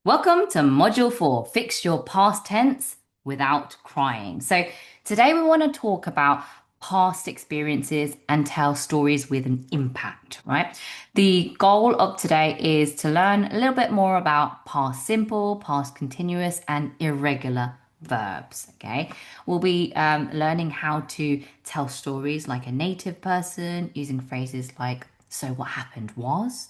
Welcome to Module 4, Fix Your Past Tense Without Crying. So, today we want to talk about past experiences and tell stories with an impact, right? The goal of today is to learn a little bit more about past simple, past continuous, and irregular verbs, okay? We'll be learning how to tell stories like a native person using phrases like, so what happened was,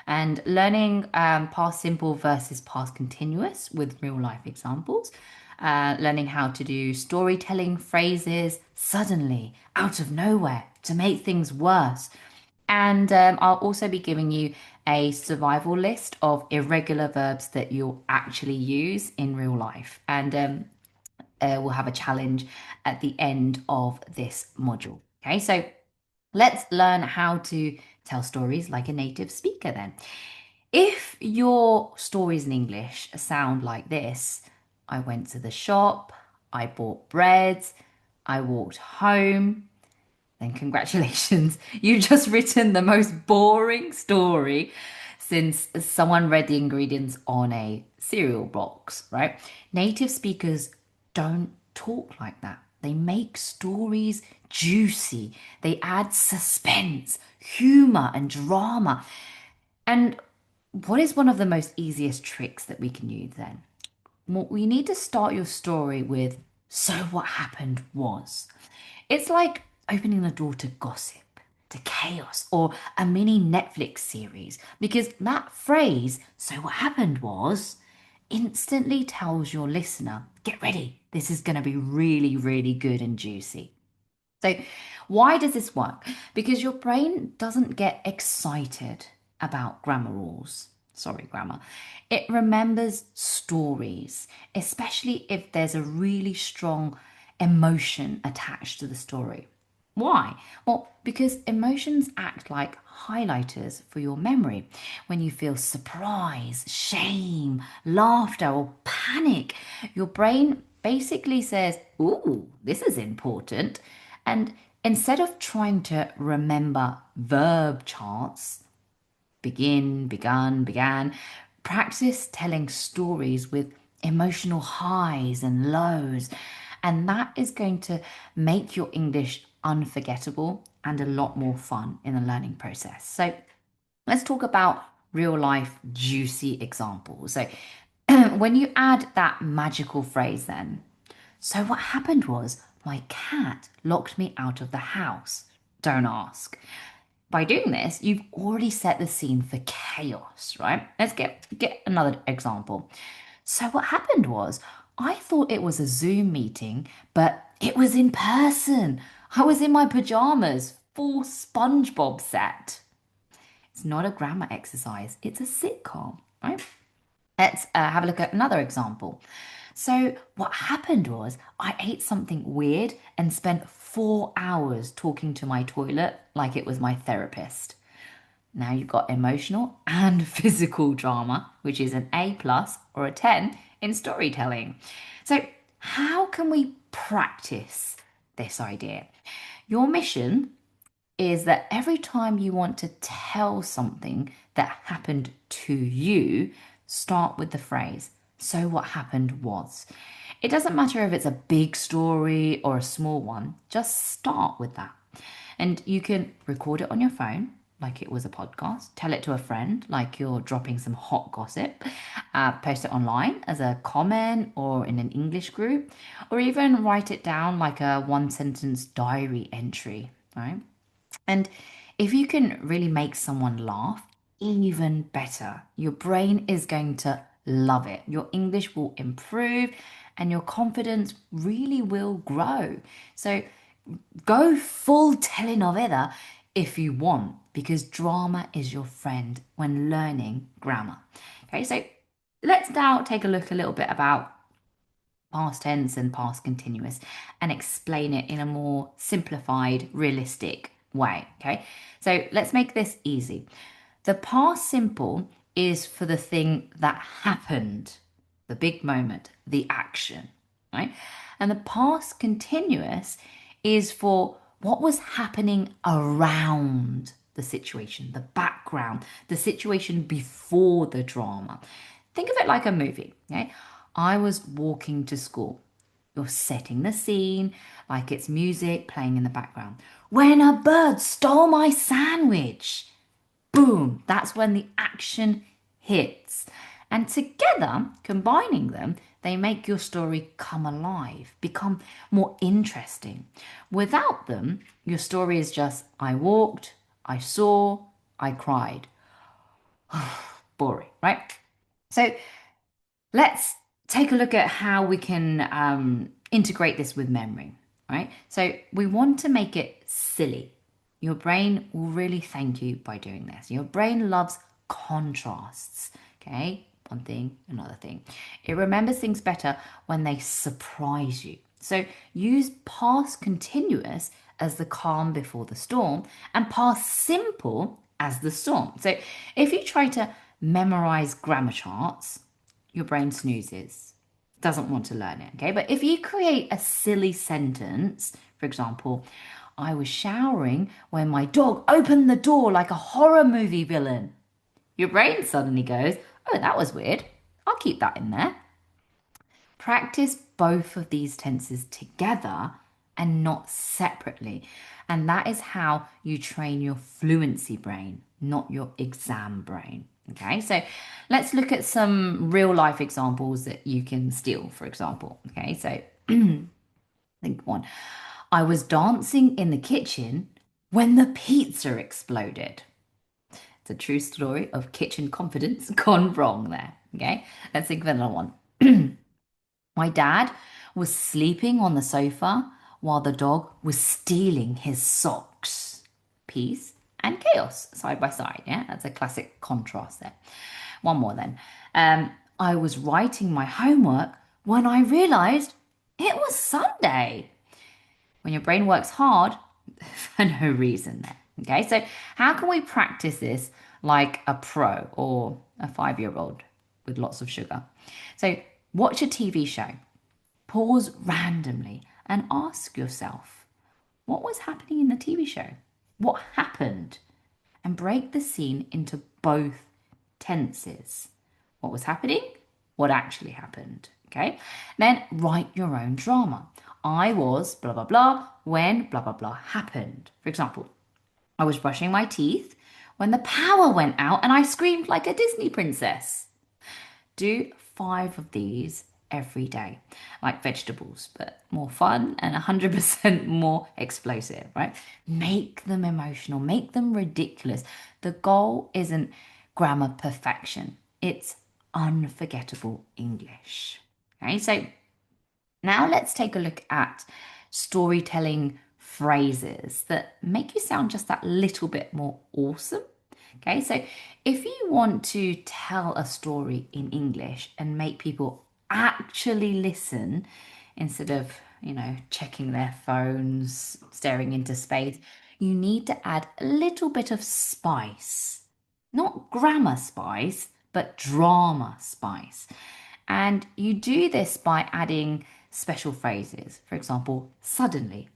and learning past simple versus past continuous with real life examples. Learning how to do storytelling phrases suddenly, out of nowhere, to make things worse. And I'll also be giving you a survival list of irregular verbs that you'll actually use in real life. And we'll have a challenge at the end of this module. Okay, so let's learn how to tell stories like a native speaker then. If your stories in English sound like this, I went to the shop, I bought bread, I walked home, then congratulations, you've just written the most boring story since someone read the ingredients on a cereal box, right? Native speakers don't talk like that. They make stories juicy, they add suspense, humor, and drama. And what is one of the most easiest tricks that we can use then? Well, we need to start your story with, so what happened was. It's like opening the door to gossip, to chaos, or a mini Netflix series, because that phrase, so what happened was, instantly tells your listener, get ready, this is going to be really, really good and juicy. So, why does this work? Because your brain doesn't get excited about grammar rules. Sorry, grammar. It remembers stories, especially if there's a really strong emotion attached to the story. Why? Well, because emotions act like highlighters for your memory. When you feel surprise, shame, laughter, or panic, your brain basically says, ooh, this is important. And instead of trying to remember verb charts, begin, begun, began, practice telling stories with emotional highs and lows. And that is going to make your English unforgettable and a lot more fun in the learning process. So let's talk about real life juicy examples. So when you add that magical phrase, then, so what happened was my cat locked me out of the house. Don't ask. By doing this, you've already set the scene for chaos, right? Let's get another example. So what happened was I thought it was a Zoom meeting, but it was in person. I was in my pajamas, full SpongeBob set. It's not a grammar exercise, it's a sitcom, right? Let's have a look at another example. So, what happened was I ate something weird and spent 4 hours talking to my toilet like it was my therapist. Now you've got emotional and physical drama, which is an A plus or a 10 in storytelling. So, how can we practice this idea? Your mission is that every time you want to tell something that happened to you, start with the phrase, so what happened was. It doesn't matter if it's a big story or a small one, just start with that. And you can record it on your phone like it was a podcast, tell it to a friend like you're dropping some hot gossip, post it online as a comment or in an English group, or even write it down like a one sentence diary entry, right? And if you can really make someone laugh, even better. Your brain is going to love it. Your English will improve and your confidence really will grow. So go full telenovela if you want, because drama is your friend when learning grammar. Okay, so let's now take a look a little bit about past tense and past continuous and explain it in a more simplified, realistic way. Okay, so let's make this easy. The past simple is for the thing that happened, the big moment, the action, right? And the past continuous is for what was happening around the situation, the background, the situation before the drama. Think of it like a movie, okay? I was walking to school. You're setting the scene like it's music playing in the background. When a bird stole my sandwich. Boom, that's when the action hits. And together, combining them, they make your story come alive, become more interesting. Without them, your story is just I walked, I saw, I cried. Boring, right? So let's take a look at how we can integrate this with memory, right? So we want to make it silly. Your brain will really thank you by doing this. Your brain loves contrasts, okay? One thing, another thing. It remembers things better when they surprise you. So use past continuous as the calm before the storm and past simple as the storm. So if you try to memorize grammar charts, your brain snoozes, doesn't want to learn it. Okay. But if you create a silly sentence, for example, I was showering when my dog opened the door like a horror movie villain. Your brain suddenly goes, oh, that was weird. I'll keep that in there. Practice both of these tenses together and not separately. And that is how you train your fluency brain, not your exam brain. Okay, so let's look at some real life examples that you can steal, for example. Okay, so think one. I was dancing in the kitchen when the pizza exploded. It's a true story of kitchen confidence gone wrong there. Okay, let's think of another one. My dad was sleeping on the sofa while the dog was stealing his socks. Peace and chaos side by side. Yeah, that's a classic contrast there. One more then. I was writing my homework when I realized it was Sunday. When your brain works hard for no reason there. Okay, so how can we practice this like a pro or a 5-year old with lots of sugar? So watch a TV show, pause randomly and ask yourself, what was happening in the TV show? What happened? And break the scene into both tenses. What was happening? What actually happened? Okay. Then write your own drama. I was blah, blah, blah when blah, blah, blah happened. For example, I was brushing my teeth when the power went out and I screamed like a Disney princess. Do 5 of these every day, like vegetables, but more fun and 100% more explosive, right? Make them emotional, make them ridiculous. The goal isn't grammar perfection, it's unforgettable English. Okay, so now let's take a look at storytelling phrases that make you sound just that little bit more awesome. Okay, so if you want to tell a story in English and make people actually listen instead of, checking their phones, staring into space, you need to add a little bit of spice. Not grammar spice, but drama spice. And you do this by adding special phrases. For example, suddenly,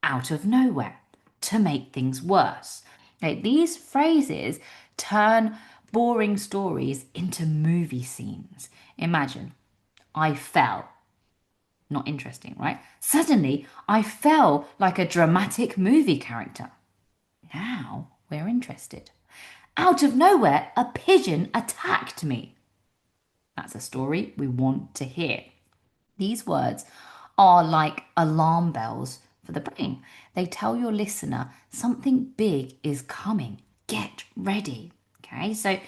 out of nowhere, to make things worse. Okay, these phrases turn boring stories into movie scenes. Imagine, I fell. Not interesting, right? Suddenly, I fell like a dramatic movie character. Now we're interested. Out of nowhere, a pigeon attacked me. That's a story we want to hear. These words are like alarm bells for the brain. They tell your listener something big is coming. Get ready. Okay, so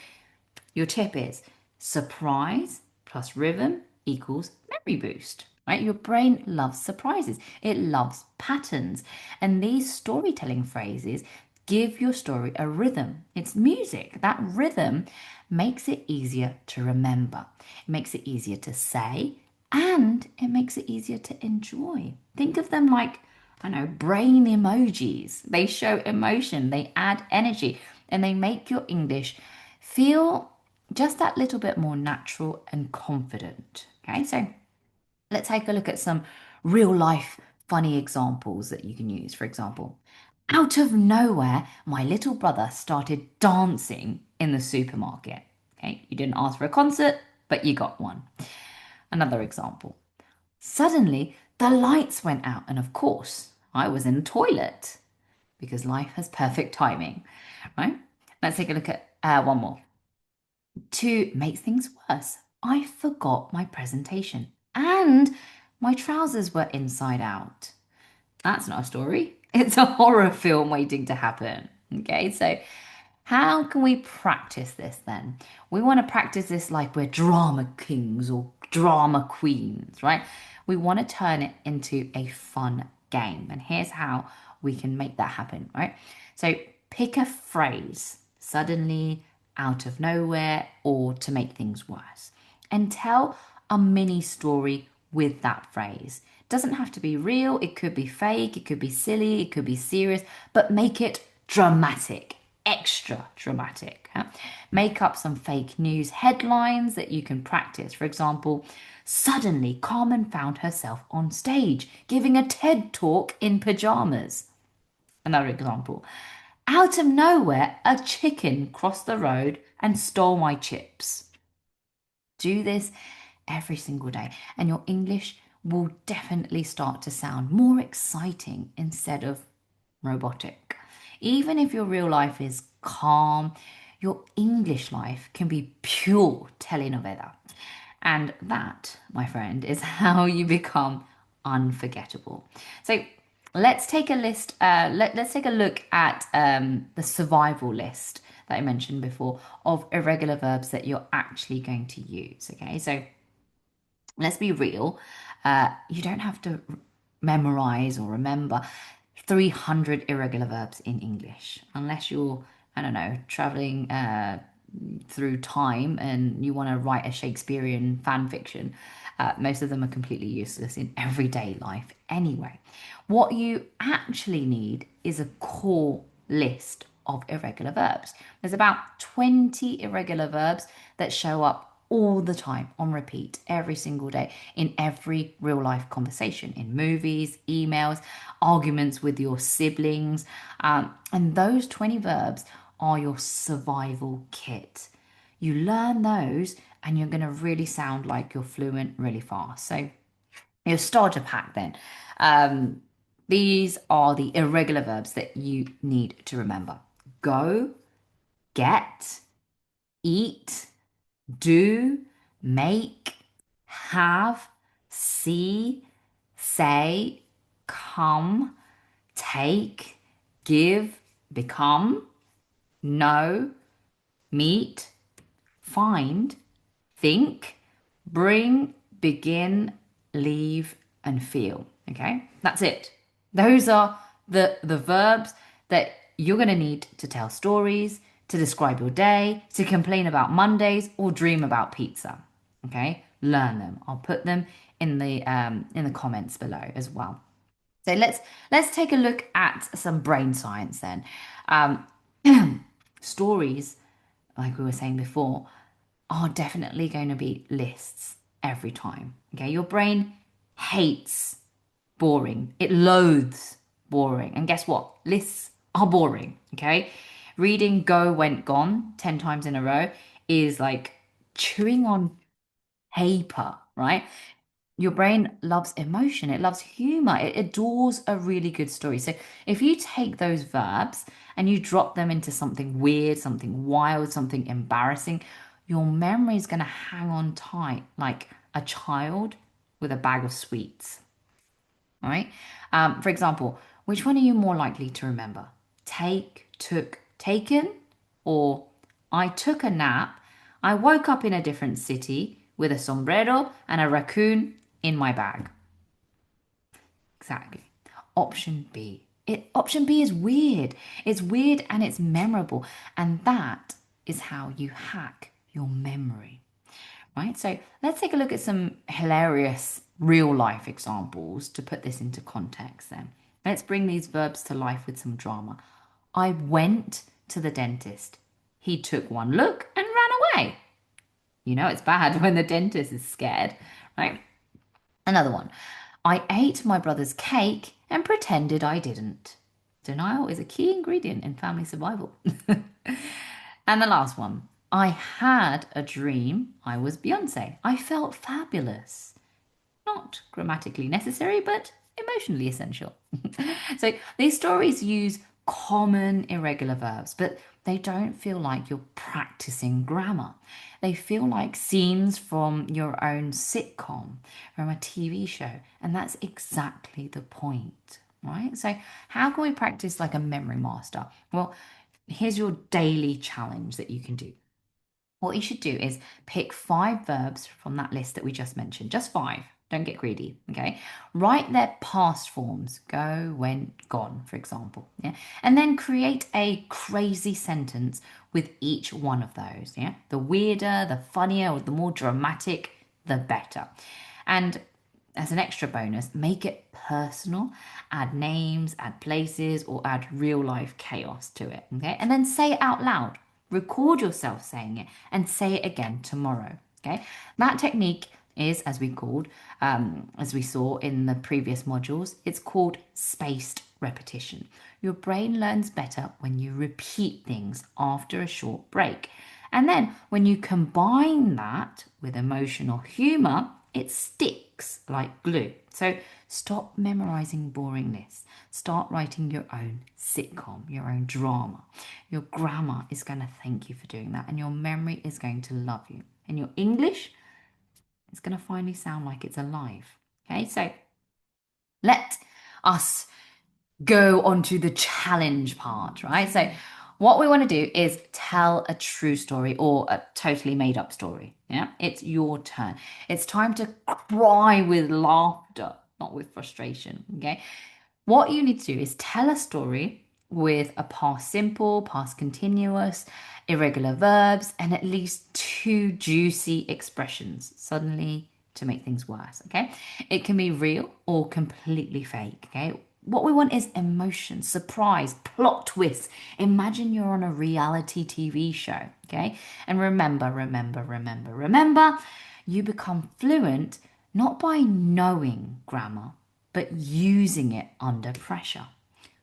your tip is surprise plus rhythm equals memory boost, right? Your brain loves surprises, it loves patterns. And these storytelling phrases give your story a rhythm. It's music. That rhythm makes it easier to remember, it makes it easier to say, and it makes it easier to enjoy. Think of them like, I know, brain emojis. They show emotion, they add energy, and they make your English feel just that little bit more natural and confident. Okay, so let's take a look at some real life funny examples that you can use. For example, out of nowhere, my little brother started dancing in the supermarket. Okay, you didn't ask for a concert, but you got one. Another example. Suddenly, the lights went out, and of course, I was in the toilet because life has perfect timing, right? Let's take a look at one more. To make things worse, I forgot my presentation and my trousers were inside out. That's not a story. It's a horror film waiting to happen. Okay, so how can we practice this then? We want to practice this like we're drama kings or drama queens, right? We want to turn it into a fun game. And here's how we can make that happen, right? So pick a phrase, suddenly, out of nowhere, or to make things worse, and tell a mini story with that phrase. Doesn't have to be real, it could be fake, it could be silly, it could be serious, but make it dramatic, extra dramatic. Huh? Make up some fake news headlines that you can practice. For example, suddenly Carmen found herself on stage giving a TED talk in pajamas. Another example. Out of nowhere, a chicken crossed the road and stole my chips. Do this every single day, and your English will definitely start to sound more exciting instead of robotic. Even if your real life is calm, your English life can be pure telenovela. And that, my friend, is how you become unforgettable. So let's take a list. Let's take a look at the survival list that I mentioned before of irregular verbs that you're actually going to use. Okay, so let's be real. You don't have to memorize or remember 300 irregular verbs in English unless you're, I don't know, traveling through time and you want to write a Shakespearean fan fiction. Most of them are completely useless in everyday life anyway. What you actually need is a core list of irregular verbs. There's about 20 irregular verbs that show up all the time on repeat every single day in every real life conversation, in movies, emails, arguments with your siblings. And those 20 verbs are your survival kit. You learn those and you're going to really sound like you're fluent really fast. So your starter pack then. These are the irregular verbs that you need to remember. Go, get, eat, do, make, have, see, say, come, take, give, become, know, meet, find, think, bring, begin, leave, and feel. Okay, that's it. Those are the verbs that you're going to need to tell stories, to describe your day, to complain about Mondays, or dream about pizza. Okay, learn them. I'll put them in the comments below as well. So let's take a look at some brain science then. Um, stories, like we were saying before, are definitely going to be lists every time. Okay, your brain hates boring. It loathes boring. And guess what? Lists are boring. Okay, reading go, went, gone 10 times in a row is like chewing on paper, right? Your brain loves emotion, it loves humor, it adores a really good story. So if you take those verbs and you drop them into something weird, something wild, something embarrassing, your memory is going to hang on tight like a child with a bag of sweets. All right. For example, which one are you more likely to remember? Take, took, taken, or I took a nap. I woke up in a different city with a sombrero and a raccoon in my bag. Exactly. Option B. Option B is weird. It's weird and it's memorable. And that is how you hack your memory. Right? So let's take a look at some hilarious real life examples to put this into context then. Let's bring these verbs to life with some drama. I went to the dentist. He took one look and ran away. You know it's bad when the dentist is scared, right? Another one. I ate my brother's cake and pretended I didn't. Denial is a key ingredient in family survival. And the last one. I had a dream I was Beyonce. I felt fabulous. Not grammatically necessary, but emotionally essential. So these stories use common irregular verbs, but they don't feel like you're practicing grammar. They feel like scenes from your own sitcom, from a TV show, and that's exactly the point, right? So, how can we practice like a memory master? Well, here's your daily challenge that you can do. What you should do is pick 5 verbs from that list that we just mentioned, just 5. Don't get greedy, okay? Write their past forms, go, went, gone, for example, yeah? And then create a crazy sentence with each one of those, yeah? The weirder, the funnier, or the more dramatic, the better. And as an extra bonus, make it personal, add names, add places, or add real life chaos to it. Okay. And then say it out loud. Record yourself saying it and say it again tomorrow. Okay. That technique is, as we saw in the previous modules, it's called spaced repetition. Your brain learns better when you repeat things after a short break. And then when you combine that with emotional humor, it sticks like glue. So stop memorizing boring lists. Start writing your own sitcom, your own drama. Your grammar is going to thank you for doing that, and your memory is going to love you. And your English is going to finally sound like it's alive. Okay, so let us go on to the challenge part, right? So, what we want to do is tell a true story or a totally made up story. Yeah, it's your turn. It's time to cry with laughter, not with frustration. Okay, what you need to do is tell a story with a past simple, past continuous, irregular verbs, and at least 2 juicy expressions. Suddenly, to make things worse, okay? It can be real or completely fake, okay? What we want is emotion, surprise, plot twist. Imagine you're on a reality TV show, okay? And remember, you become fluent not by knowing grammar, but using it under pressure.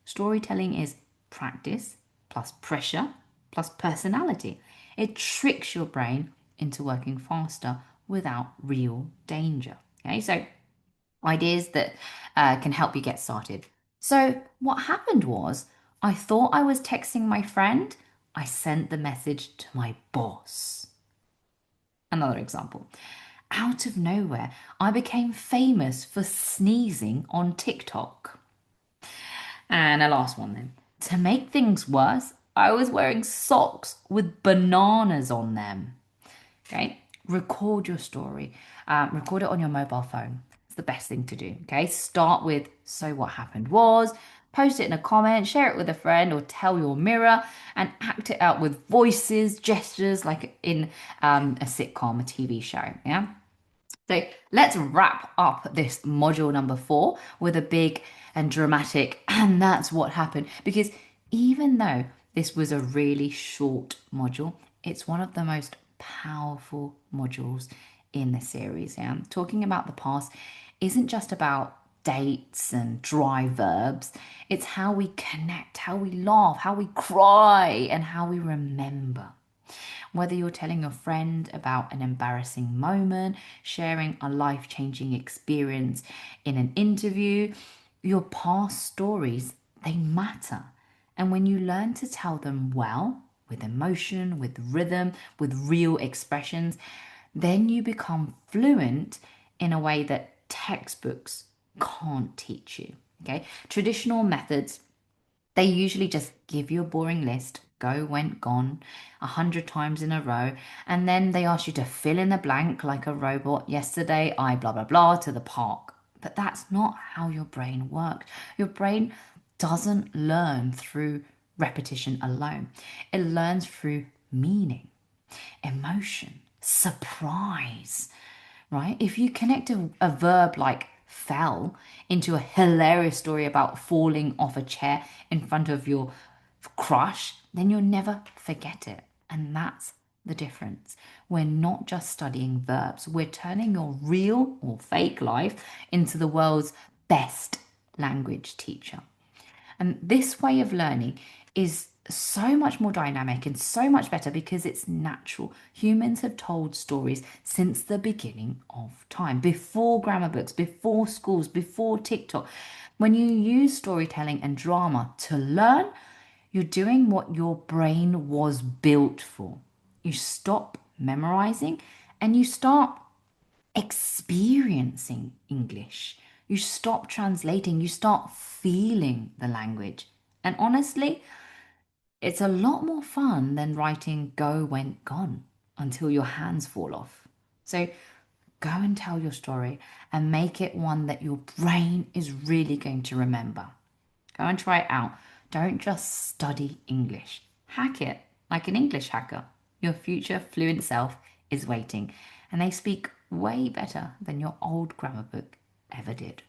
Storytelling is practice plus pressure plus personality. It tricks your brain into working faster without real danger. Okay, so ideas that can help you get started. So, what happened was, I thought I was texting my friend, I sent the message to my boss. Another example. Out of nowhere, I became famous for sneezing on TikTok. And a last one then. To make things worse, I was wearing socks with bananas on them. Okay, record your story. Record it on your mobile phone. It's the best thing to do. Okay, start with so what happened was, post it in a comment, share it with a friend, or tell your mirror, and act it out with voices, gestures, like in a sitcom, a TV show. Yeah. So let's wrap up this module number 4 with a big and dramatic, and that's what happened. Because even though this was a really short module, it's one of the most powerful modules in the series. Yeah, talking about the past isn't just about dates and dry verbs. It's how we connect, how we laugh, how we cry, and how we remember. Whether you're telling a friend about an embarrassing moment, sharing a life changing experience in an interview, your past stories, they matter. And when you learn to tell them well, with emotion, with rhythm, with real expressions, then you become fluent in a way that textbooks can't teach you. Okay, traditional methods, they usually just give you a boring list, go, went, gone, 100 times in a row, and then they ask you to fill in the blank like a robot. Yesterday, I blah, blah, blah to the park. But that's not how your brain works. Your brain doesn't learn through repetition alone, it learns through meaning, emotion, surprise, right? If you connect a verb like fell into a hilarious story about falling off a chair in front of your crush, then you'll never forget it. And that's the difference. We're not just studying verbs, we're turning your real or fake life into the world's best language teacher. And this way of learning is so much more dynamic and so much better because it's natural. Humans have told stories since the beginning of time, before grammar books, before schools, before TikTok. When you use storytelling and drama to learn, you're doing what your brain was built for. You stop memorizing and you start experiencing English. You stop translating, you start feeling the language. And honestly, it's a lot more fun than writing go, went, gone until your hands fall off. So go and tell your story and make it one that your brain is really going to remember. Go and try it out. Don't just study English. Hack it like an English hacker. Your future fluent self is waiting, and they speak way better than your old grammar book ever did.